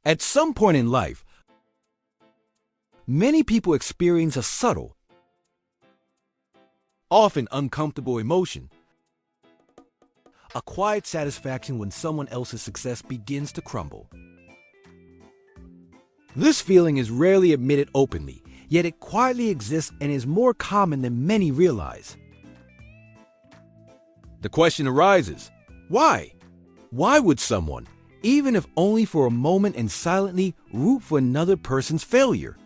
At some point in life, many people experience a subtle, often uncomfortable emotion, a quiet satisfaction when someone else's success begins to crumble. This feeling is rarely admitted openly, yet it quietly exists and is more common than many realize. The question arises, why? Why would someone, even if only for a moment and silently, root for another person's failure?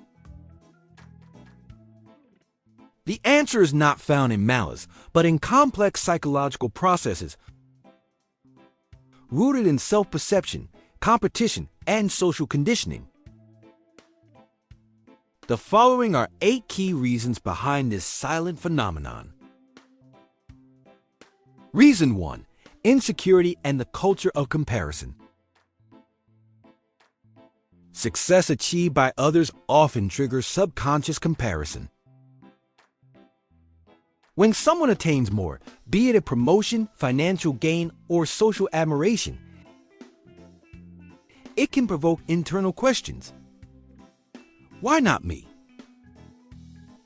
The answer is not found in malice, but in complex psychological processes rooted in self-perception, competition, and social conditioning. The following are 8 key reasons behind this silent phenomenon. Reason 1. Insecurity and the culture of comparison. Success achieved by others often triggers subconscious comparison. When someone attains more, be it a promotion, financial gain, or social admiration, it can provoke internal questions. Why not me?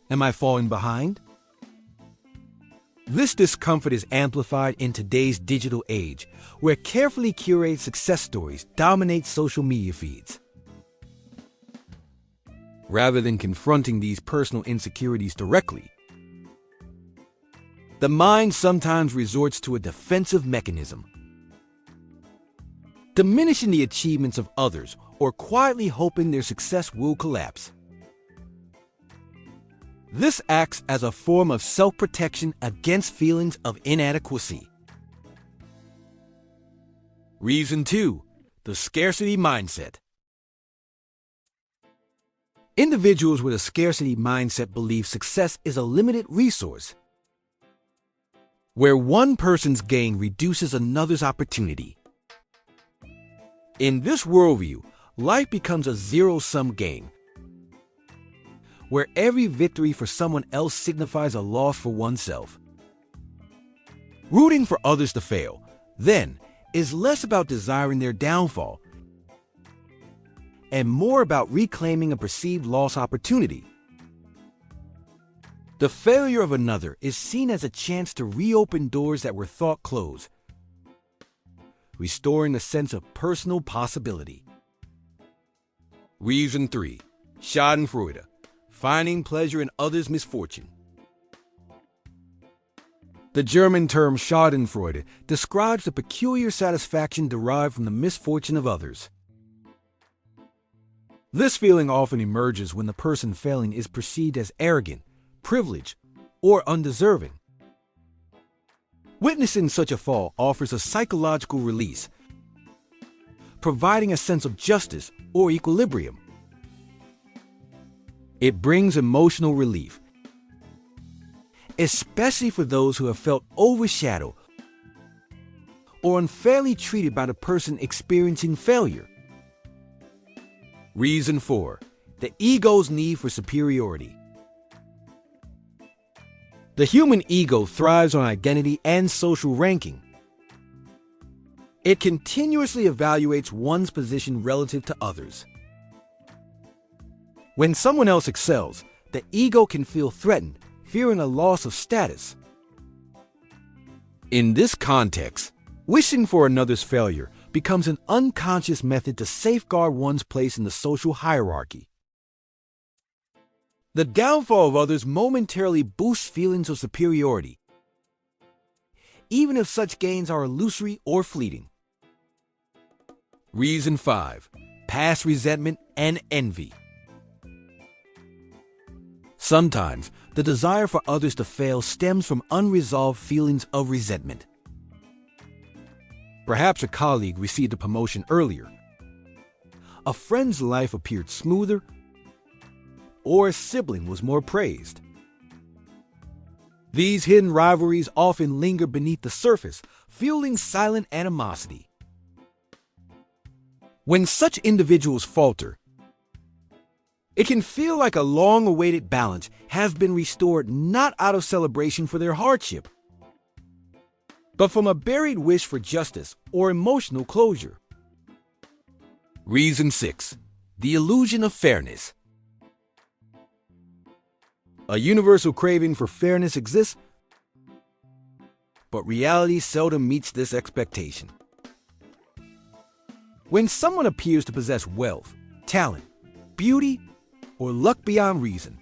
Am I falling behind? This discomfort is amplified in today's digital age, where carefully curated success stories dominate social media feeds. Rather than confronting these personal insecurities directly, the mind sometimes resorts to a defensive mechanism, diminishing the achievements of others or quietly hoping their success will collapse. This acts as a form of self-protection against feelings of inadequacy. Reason 2. The scarcity mindset. Individuals with a scarcity mindset believe success is a limited resource, where one person's gain reduces another's opportunity. In this worldview, life becomes a zero-sum game, where every victory for someone else signifies a loss for oneself. Rooting for others to fail, then, is less about desiring their downfall and more about reclaiming a perceived lost opportunity. The failure of another is seen as a chance to reopen doors that were thought closed, restoring a sense of personal possibility. Reason 3. Schadenfreude. Finding pleasure in others' misfortune. The German term Schadenfreude describes the peculiar satisfaction derived from the misfortune of others. This feeling often emerges when the person failing is perceived as arrogant, privileged, or undeserving. Witnessing such a fall offers a psychological release, providing a sense of justice or equilibrium. It brings emotional relief, especially for those who have felt overshadowed or unfairly treated by the person experiencing failure. Reason 4. The ego's need for superiority. The human ego thrives on identity and social ranking. It continuously evaluates one's position relative to others. When someone else excels, the ego can feel threatened, fearing a loss of status. In this context, wishing for another's failure becomes an unconscious method to safeguard one's place in the social hierarchy. The downfall of others momentarily boosts feelings of superiority, even if such gains are illusory or fleeting. Reason 5. Past resentment and envy. Sometimes, the desire for others to fail stems from unresolved feelings of resentment. Perhaps a colleague received a promotion earlier, a friend's life appeared smoother, or a sibling was more praised. These hidden rivalries often linger beneath the surface, fueling silent animosity. When such individuals falter, it can feel like a long-awaited balance has been restored not out of celebration for their hardship, but from a buried wish for justice or emotional closure. Reason 6. The illusion of fairness. A universal craving for fairness exists, but reality seldom meets this expectation. When someone appears to possess wealth, talent, beauty, or luck beyond reason,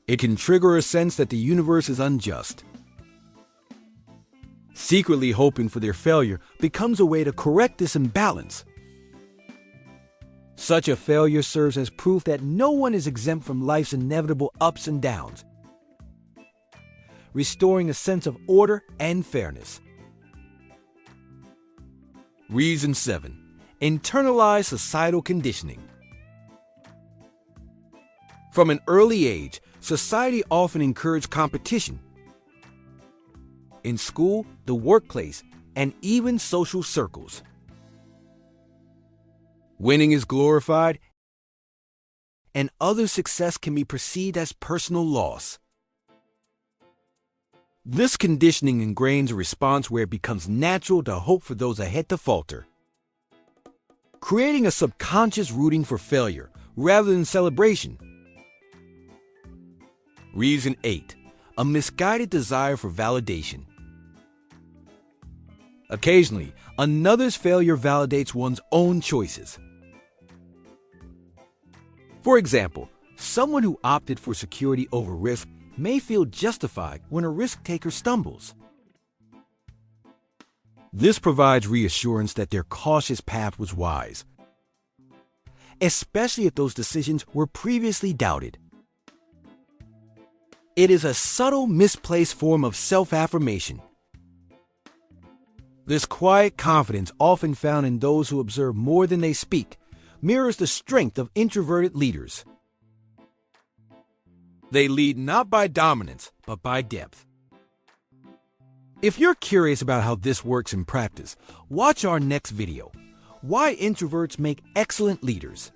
it can trigger a sense that the universe is unjust. Secretly hoping for their failure becomes a way to correct this imbalance. Such a failure serves as proof that no one is exempt from life's inevitable ups and downs, restoring a sense of order and fairness. Reason 7. Internalized societal conditioning. From an early age, society often encouraged competition. In school, the workplace, and even social circles. Winning is glorified, and other success can be perceived as personal loss. This conditioning ingrains a response where it becomes natural to hope for those ahead to falter, creating a subconscious rooting for failure rather than celebration. Reason 8. A misguided desire for validation. Occasionally, another's failure validates one's own choices. For example, someone who opted for security over risk may feel justified when a risk-taker stumbles. This provides reassurance that their cautious path was wise, especially if those decisions were previously doubted. It is a subtle, misplaced form of self-affirmation. This quiet confidence, often found in those who observe more than they speak, mirrors the strength of introverted leaders. They lead not by dominance, but by depth. If you're curious about how this works in practice, watch our next video, Why Introverts Make Excellent Leaders.